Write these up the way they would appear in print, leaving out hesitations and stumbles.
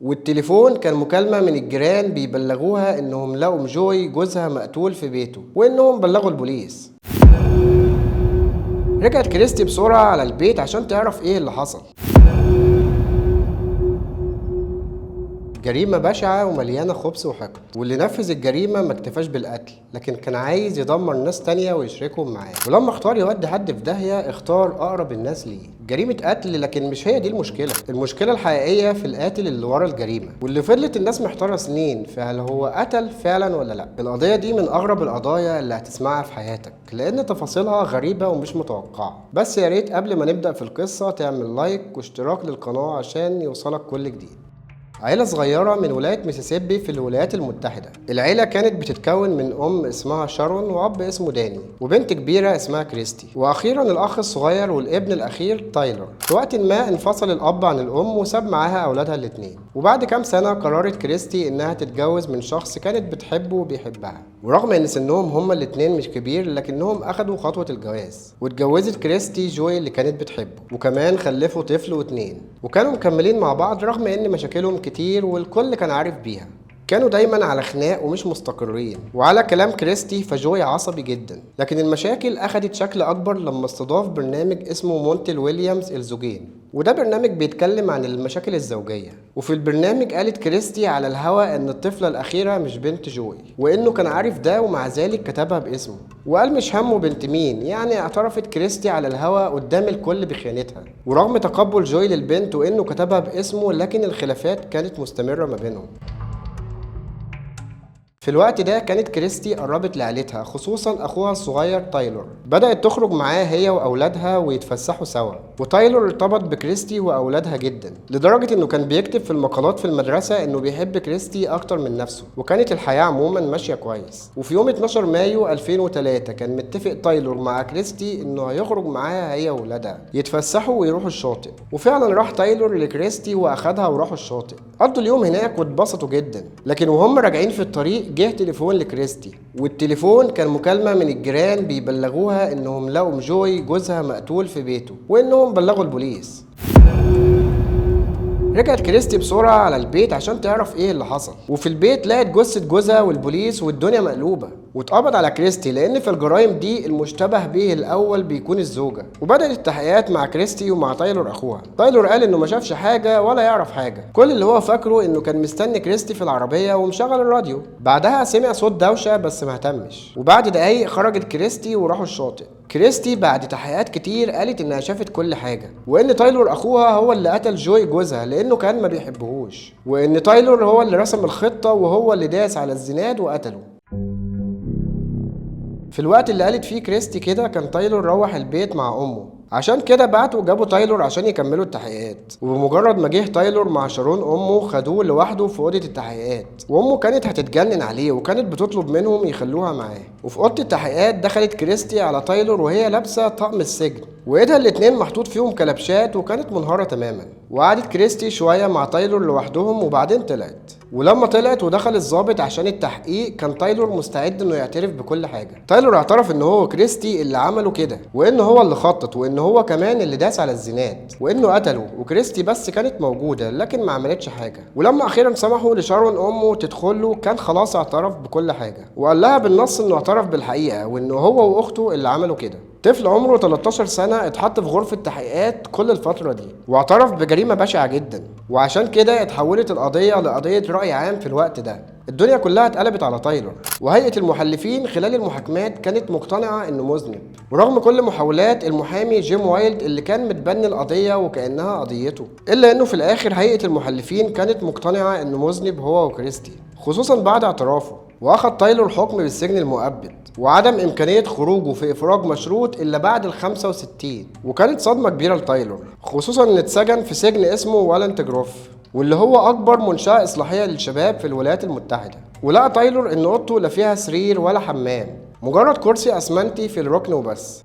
والتليفون كان مكالمة من الجيران بيبلغوها انهم لقوا جوي جوزها مقتول في بيته وانهم بلغوا البوليس. رجعت كريستي بسرعة على البيت عشان تعرف ايه اللي حصل. جريمة بشعة ومليانة خبث وحقد، واللي نفذ الجريمة ما اكتفاش بالقتل لكن كان عايز يدمر ناس تانية ويشركهم معاه، ولما اختار يودي حد في داهية اختار أقرب الناس ليه. جريمة قتل، لكن مش هي دي المشكلة الحقيقية في القاتل اللي ورا الجريمة، واللي فضلت الناس محتارة سنين في هل هو قتل فعلا ولا لا. القضية دي من أغرب القضايا اللي هتسمعها في حياتك لأن تفاصيلها غريبة ومش متوقعة. بس يا ريت قبل ما نبدأ في القصة تعمل لايك واشتراك للقناة عشان يوصلك كل جديد. عيلة صغيرة من ولاية ميسيسيبي في الولايات المتحدة. العيلة كانت بتتكون من أم اسمها شارون وأب اسمه داني وبنت كبيرة اسمها كريستي، وأخيرا الأخ الصغير والابن الأخير تايلر. في وقت ما انفصل الأب عن الأم وساب معاها أولادها الاتنين، وبعد كام سنة قررت كريستي إنها تتجوز من شخص كانت بتحبه وبيحبها. ورغم إن سنهم هما الاتنين مش كبير لكنهم أخدوا خطوة الجواز، واتجوزت كريستي جوي اللي كانت بتحبه، وكمان خلفوا طفل واتنين، وكانوا مكملين مع بعض رغم إن مشاكلهم كتير والكل كان عارف بيها. كانوا دايما على خناق ومش مستقرين، وعلى كلام كريستي فجوي عصبي جدا. لكن المشاكل اخدت شكل اكبر لما استضاف برنامج اسمه مونتل ويليامز الزوجين، وده برنامج بيتكلم عن المشاكل الزوجية. وفي البرنامج قالت كريستي على الهوا ان الطفلة الاخيرة مش بنت جوي، وانه كان عارف ده ومع ذلك كتبها باسمه، وقال مش همه بنت مين. يعني اعترفت كريستي على الهوا قدام الكل بخيانتها. ورغم تقبل جوي للبنت وانه كتبها باسمه لكن الخلافات كانت مستمرة ما بينهم. في الوقت ده كانت كريستي قربت لعيلتها خصوصا اخوها الصغير تايلور. بدأت تخرج معاه هي واولادها ويتفسحوا سوا، وتايلور ارتبط بكريستي واولادها جدا لدرجة انه كان بيكتب في المقالات في المدرسة انه بيحب كريستي اكتر من نفسه، وكانت الحياة عموما ماشية كويس. وفي يوم 12 مايو 2003 كان متفق تايلور مع كريستي انه هيخرج معاها هي واولادها يتفسحوا ويروحوا الشاطئ، وفعلا راح تايلور لكريستي واخدها وراحوا الشاطئ. قضوا اليوم هناك واتبسطوا جدا، لكن وهم راجعين في الطريق جه تليفون لكريستي، والتليفون كان مكالمة من الجيران بيبلغوها انهم لقوا جوي جوزها مقتول في بيته وانهم بلغوا البوليس. رجعت كريستي بسرعة على البيت عشان تعرف ايه اللي حصل، وفي البيت لقت جثة جوزها والبوليس والدنيا مقلوبة. واتقبض على كريستي لان في الجرائم دي المشتبه به الاول بيكون الزوجة. وبدأت التحقيقات مع كريستي ومع تايلور اخوها. تايلور قال انه ما شافش حاجة ولا يعرف حاجة، كل اللي هو فاكره انه كان مستني كريستي في العربية ومشغل الراديو. بعدها سمع صوت دوشة بس ما اهتمش، وبعد دقايق خرجت كريستي وراحوا الشاطئ. كريستي بعد تحقيقات كتير قالت انها شافت كل حاجة، وان تايلور اخوها هو اللي قتل جوي جوزها لانه كان ما بيحبهوش، وان تايلور هو اللي رسم الخطة وهو اللي داس على الزناد وقتله. في الوقت اللي قالت فيه كريستي كده كان تايلور روح البيت مع امه، عشان كده بعتوا وجابوا تايلور عشان يكملوا التحقيقات. وبمجرد ما جه تايلور مع شارون امه خدوه لوحده في اوضه التحقيقات، وامه كانت هتتجنن عليه وكانت بتطلب منهم يخلوها معاه. وفي اوضه التحقيقات دخلت كريستي على تايلور وهي لابسه طقم السجن، وايدها الاتنين محطوط فيهم كلبشات وكانت منهاره تماما. وقعدت كريستي شويه مع تايلور لوحدهم وبعدين طلعت. ولما طلعت ودخل الضابط عشان التحقيق كان تايلور مستعد انه يعترف بكل حاجه. تايلور اعترف ان هو كريستي اللي عملوا كده، وان هو اللي خطط، وان هو كمان اللي داس على الزناد، وانه قتله، وكريستي بس كانت موجوده لكن ما عملتش حاجه. ولما اخيرا سمحوا لشارون امه تدخل له كان خلاص اعترف بكل حاجه، وقال لها بالنص انه اعترف بالحقيقه وانه هو واخته اللي عملوا كده. طفل عمره 13 سنة اتحط في غرفة تحقيقات كل الفترة دي، واعترف بجريمة بشعة جدا، وعشان كده اتحولت القضية لقضية رأي عام في الوقت ده. الدنيا كلها اتقلبت على تايلور، وهيئة المحلفين خلال المحاكمات كانت مقتنعة انه مذنب، ورغم كل محاولات المحامي جيم وايلد اللي كان متبني القضية وكأنها قضيته، الا انه في الاخر هيئة المحلفين كانت مقتنعة انه مذنب هو وكريستي، خصوصا بعد اعترافه. واخد تايلور حكم بالسجن المؤبد وعدم امكانية خروجه في افراج مشروط الا بعد ال65. وكانت صدمة كبيرة لتايلور، خصوصا ان اتسجن في سجن اسمه والنت جروف، واللي هو اكبر منشأة اصلاحية للشباب في الولايات المتحدة. ولقى تايلور ان اوضته لا فيها سرير ولا حمام، مجرد كرسي اسمنتي في الركن وبس.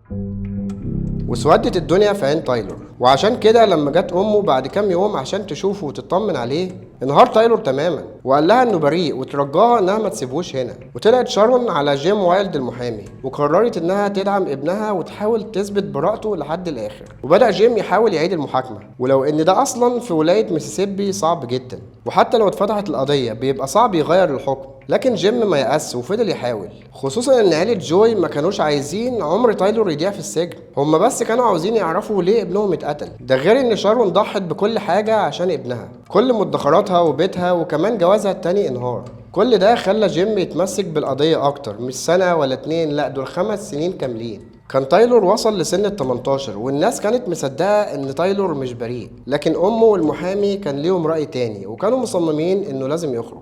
وسودت الدنيا في عين تايلور، وعشان كده لما جت امه بعد كام يوم عشان تشوفه وتطمن عليه انهار تايلور تماما. وقال لها انه بريء وترجاها انها ما تسيبوش هنا. وطلعت شارون على جيم وايلد المحامي وقررت انها تدعم ابنها وتحاول تثبت براءته لحد الاخر. وبدأ جيم يحاول يعيد المحاكمة، ولو ان ده اصلا في ولاية ميسيسيبي صعب جدا، وحتى لو اتفتحت القضية بيبقى صعب يغير الحكم، لكن جيم ما يأس وفضل يحاول، خصوصا ان عيلة جوي ما كانوش عايزين عمر تايلور يضيع في السجن، هما بس كانوا عاوزين يعرفوا ليه ابنهم اتقتل. ده غير ان شارون ضحت بكل حاجة عشان ابنها، كل مدخراتها وبيتها وكمان جوازها التاني انهار. كل ده خلى جيم يتمسك بالقضية اكتر، مش سنة ولا 2، لا دول 5 سنين كاملين. كان تايلور وصل لسن ال 18 والناس كانت مصدقة ان تايلور مش بريء، لكن امه والمحامي كان ليهم رأي تاني وكانوا مصممين انه لازم يخرج.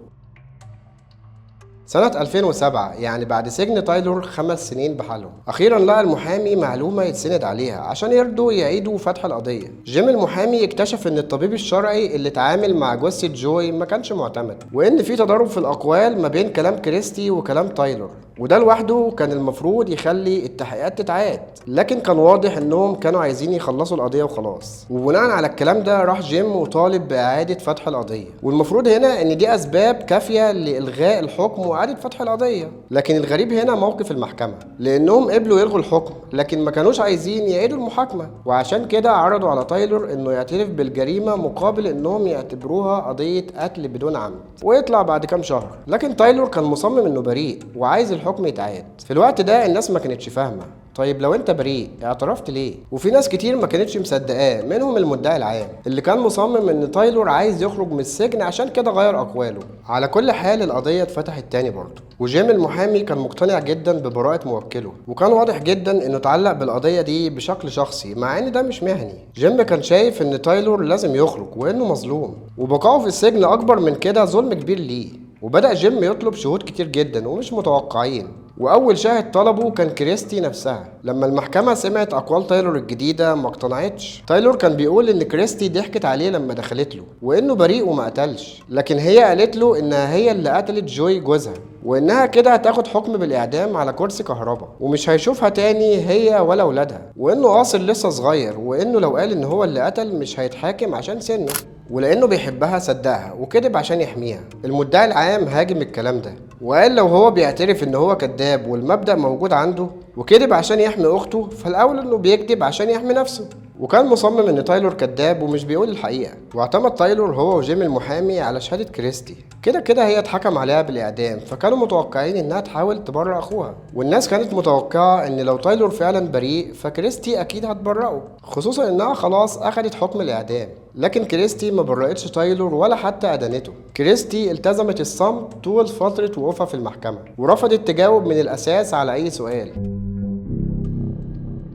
سنة 2007 يعني بعد سجن تايلور 5 سنين بحالهم، أخيرا لقى المحامي معلومة يتسند عليها عشان يرضوا يعيدوا فتح القضية. جيم المحامي اكتشف إن الطبيب الشرعي اللي اتعامل مع جثة جوي ما كانش معتمد، وإن في تضارب في الأقوال ما بين كلام كريستي وكلام تايلور، وده لوحده كان المفروض يخلي التحقيقات تتعاد، لكن كان واضح إنهم كانوا عايزين يخلصوا القضية وخلاص. وبناء على الكلام ده راح جيم وطالب بإعادة فتح القضية، والمفروض هنا إن دي أسباب كافية لإلغاء الحكم وإعادة فتح القضية. لكن الغريب هنا موقف المحكمة، لأنهم قبلوا يلغوا الحكم لكن ما كانوش عايزين يعيدوا المحاكمة، وعشان كده عرضوا على تايلور إنه يعترف بالجريمة مقابل إنهم يعتبروها قضية قتل بدون عمد ويطلع بعد كام شهر. لكن تايلور كان مصمم إنه بريء وعايز الحكم يتعاد. في الوقت ده الناس ما كانتش فاهمة، طيب لو انت بريء اعترفت ليه؟ وفي ناس كتير ما كانتش مصدقاه، منهم المدعي العام اللي كان مصمم ان تايلور عايز يخرج من السجن عشان كده غير اقواله. على كل حال القضيه اتفتحت تاني برضه، وجيم المحامي كان مقتنع جدا ببراءه موكله، وكان واضح جدا انه اتعلق بالقضيه دي بشكل شخصي مع ان ده مش مهني. جيم كان شايف ان تايلور لازم يخرج وانه مظلوم، وبقائه في السجن اكبر من كده ظلم كبير ليه. وبدأ جيم يطلب شهود كتير جدا ومش متوقعين، واول شاهد طلبه كان كريستي نفسها. لما المحكمه سمعت اقوال تايلور الجديده ما اقتنعتش. تايلور كان بيقول ان كريستي ضحكت عليه لما دخلت له وانه بريء وما قتلش، لكن هي قالت له انها هي اللي قتلت جوي جوزها، وانها كده هتاخد حكم بالاعدام على كرسي كهرباء ومش هيشوفها تاني هي ولا ولادها، وانه قاصر لسه صغير، وانه لو قال ان هو اللي قتل مش هيتحاكم عشان سنه، ولانه بيحبها صدقها وكذب عشان يحميها. المدعي العام هاجم الكلام ده وقال لو هو بيعترف ان هو كذاب والمبدأ موجود عنده وكذب عشان يحمي اخته، فالاول انه بيكذب عشان يحمي نفسه. وكان مصمم ان تايلور كذاب ومش بيقول الحقيقه، واعتمد تايلور هو وجيم المحامي على شهاده كريستي. كده كده هي اتحكم عليها بالاعدام، فكانوا متوقعين انها تحاول تبرئ اخوها، والناس كانت متوقعه ان لو تايلور فعلا بريء فكريستي اكيد هتبرئه، خصوصا انها خلاص اخدت حكم الاعدام. لكن كريستي ما برئتش تايلور ولا حتى ادانته. كريستي التزمت الصمت طول فتره وقوفها في المحكمه، ورفضت تجاوب من الاساس على اي سؤال.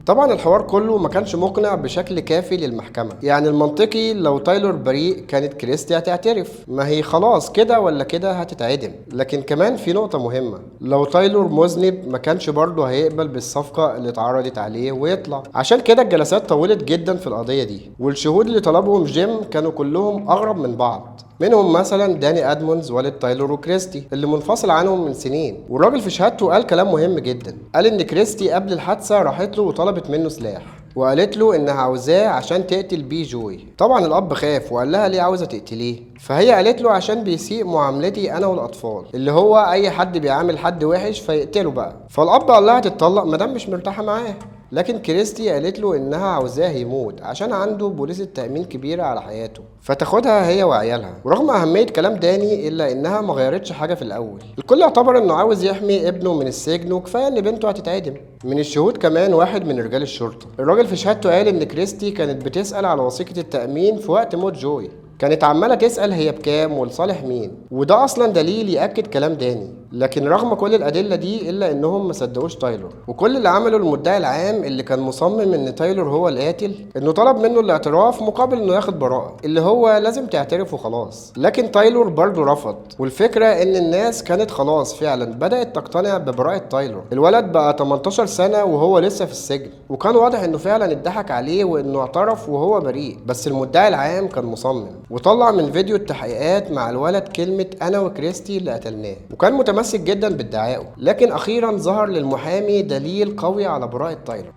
طبعا الحوار كله ما كانش مقنع بشكل كافي للمحكمة، يعني المنطقي لو تايلور بريء كانت كريستي هتعترف، ما هي خلاص كده ولا كده هتتعدم. لكن كمان في نقطة مهمة، لو تايلور مذنب ما كانش برضه هيقبل بالصفقة اللي اتعرضت عليه ويطلع. عشان كده الجلسات طولت جدا في القضية دي، والشهود اللي طلبهم جيم كانوا كلهم أغرب من بعض، منهم مثلا داني ادمونز والد تايلور وكريستي اللي منفصل عنهم من سنين. والراجل في شهادته قال كلام مهم جدا، قال ان كريستي قبل الحادثه راحت له وطلبت منه سلاح وقالت له انها عاوزاه عشان تقتل بيه جوي. طبعا الاب خاف وقال لها ليه عاوزه تقتليه، فهي قالت له عشان بيسيء معاملتي انا والاطفال، اللي هو اي حد بيعامل حد وحش فيقتله بقى. فالاب قال لها تتطلق مادام مش مرتاحه معاه، لكن كريستي قالت له انها عاوزاه يموت عشان عنده بوليصة تأمين كبيرة على حياته فتاخدها هي وعيالها. ورغم اهمية كلام داني الا انها ما غيرتش حاجة في الاول. الكل اعتبر انه عاوز يحمي ابنه من السجن وكفاية ان بنته هتتعدم. من الشهود كمان واحد من رجال الشرطة، الراجل في شهادته قال ان كريستي كانت بتسأل على وثيقة التأمين في وقت موت جوي، كانت عمالة تسأل هي بكام ولصالح مين، وده أصلا دليل يأكد كلام داني. لكن رغم كل الأدلة دي إلا إنهم ما صدقوش تايلور، وكل اللي عمله المدعي العام اللي كان مصمم إن تايلور هو القاتل إنه طلب منه الاعتراف مقابل إنه ياخد براءة، اللي هو لازم تعترف وخلاص. لكن تايلور برضه رفض، والفكرة إن الناس كانت خلاص فعلا بدأت تقتنع ببراءة تايلور. الولد بقى 18 سنة وهو لسه في السجن، وكان واضح إنه فعلا اتضحك عليه وإنه اعترف وهو بريء، بس المدعي العام كان مصمم وطلع من فيديو التحقيقات مع الولد كلمة أنا وكريستي اللي قتلناه، وكان متمسك جدا بادعائه. لكن أخيرا ظهر للمحامي دليل قوي على براءة تايلور.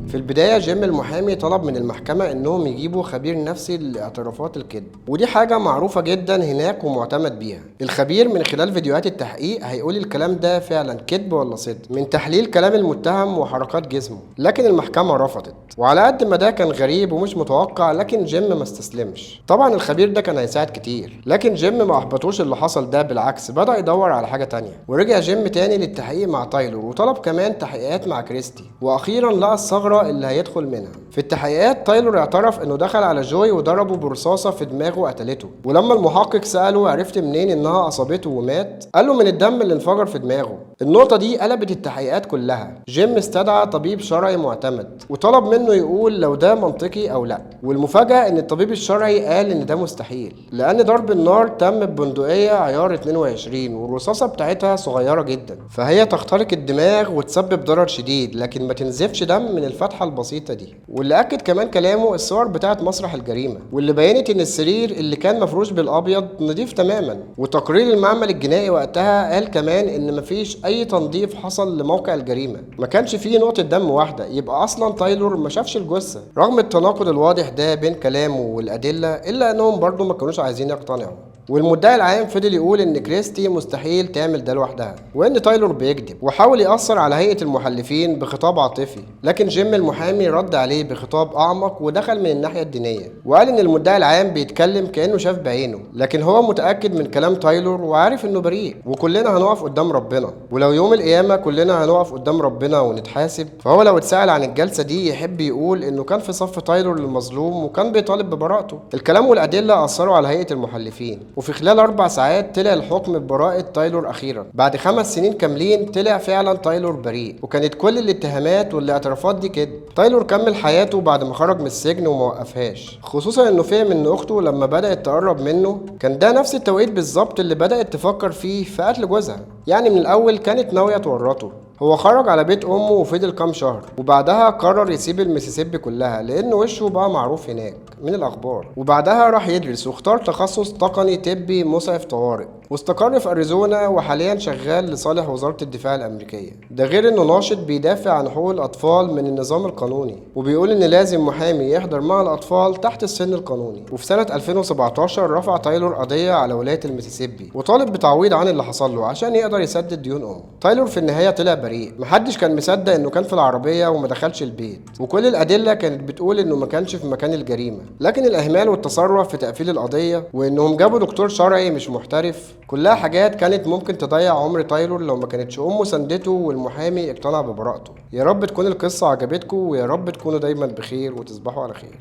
في البداية جيم المحامي طلب من المحكمة انهم يجيبوا خبير نفسي لاعترافات الكذب، ودي حاجة معروفة جدا هناك ومعتمد بيها. الخبير من خلال فيديوهات التحقيق هيقول الكلام ده فعلا كذب ولا صدق من تحليل كلام المتهم وحركات جسمه. لكن المحكمة رفضت، وعلى قد ما ده كان غريب ومش متوقع لكن جيم ما استسلمش. طبعا الخبير ده كان هيساعد كتير، لكن جيم ما احبطوش اللي حصل ده، بالعكس بدأ يدور على حاجة تانية. ورجع جيم تاني للتحقيق مع تايلور، وطلب كمان تحقيقات مع كريستي، واخيرا لقى الثغرة اللي هيدخل منها. في التحقيقات تايلور اعترف انه دخل على جوي وضربه برصاصة في دماغه وقتلته، ولما المحقق سأله عرفت منين انها اصابته ومات، قال له من الدم اللي انفجر في دماغه. النقطة دي قلبت التحقيقات كلها. جيم استدعى طبيب شرعي معتمد وطلب منه يقول لو ده منطقي او لا، والمفاجأة ان الطبيب الشرعي قال ان ده مستحيل، لان ضرب النار تم ببندقية عيار 22 والرصاصة بتاعتها صغيرة جدا، فهي تخترق الدماغ وتسبب ضرر شديد لكن ما تنزفش دم من الفتحة البسيطة دي. واللي اكد كمان كلامه الصور بتاعت مسرح الجريمة، واللي بينت ان السرير اللي كان مفروش بالابيض نضيف تماما. وتقرير المعمل الجنائي وقتها قال كمان ان مفيش اي تنظيف حصل لموقع الجريمة، ما كانش فيه نقطة دم واحدة، يبقى اصلا تايلور ما شافش الجثة. رغم التناقض الواضح ده بين كلامه والادلة الا انهم برضو ما كانوش عايزين يقتنعوا. والمدعي العام فضل يقول ان كريستي مستحيل تعمل ده لوحدها، وان تايلور بيكذب، وحاول يأثر على هيئة المحلفين بخطاب عاطفي. لكن جيم المحامي رد عليه بخطاب اعمق ودخل من الناحية الدينية، وقال ان المدعي العام بيتكلم كأنه شاف بعينه، لكن هو متأكد من كلام تايلور وعارف انه بريء، وكلنا هنقف قدام ربنا، ولو يوم القيامة كلنا هنقف قدام ربنا ونتحاسب. فهو لو اتسأل عن الجلسة دي يحب يقول انه كان في صف تايلور المظلوم وكان بيطالب ببراءته. الكلام والأدلة أثروا على هيئة المحلفين، وفي خلال 4 ساعات طلع الحكم ببراءة تايلور أخيرا. بعد 5 سنين كاملين طلع فعلا تايلور بريء، وكانت كل الاتهامات والاعترافات دي كده. تايلور كمل حياته بعد ما خرج من السجن وموقفهاش، خصوصا انه فهم ان اخته لما بدأت تقرب منه كان ده نفس التوقيت بالظبط اللي بدأت تفكر فيه في قتل جوزها. يعني من الأول كانت ناوية تورطه. هو خرج على بيت امه وفضل كام شهر، وبعدها قرر يسيب المسيسيبي كلها لان وشه بقى معروف هناك من الاخبار. وبعدها راح يدرس واختار تخصص تقني طبي مسعف طوارئ، واستقر في اريزونا وحاليا شغال لصالح وزارة الدفاع الامريكية. ده غير انه ناشط بيدافع عن حقوق الاطفال من النظام القانوني، وبيقول ان لازم محامي يحضر مع الاطفال تحت السن القانوني. وفي سنة 2017 رفع تايلور قضية على ولاية المسيسيبي وطالب بتعويض عن اللي حصل له عشان يقدر يسدد ديون امه. تايلور في النهاية طلع بريء، محدش كان مصدق انه كان في العربية وما دخلش البيت، وكل الادلة كانت بتقول انه ما كانش في مكان الجريمة. لكن الاهمال والتسرع في تقفيل القضية وانهم جابوا دكتور شرعي مش محترف، كلها حاجات كانت ممكن تضيع عمر تايلور لو ما كانتش امه سندته والمحامي اقتنع ببراءته. يا رب تكون القصة عجبتكم، ويا رب تكونوا دايما بخير وتصبحوا على خير.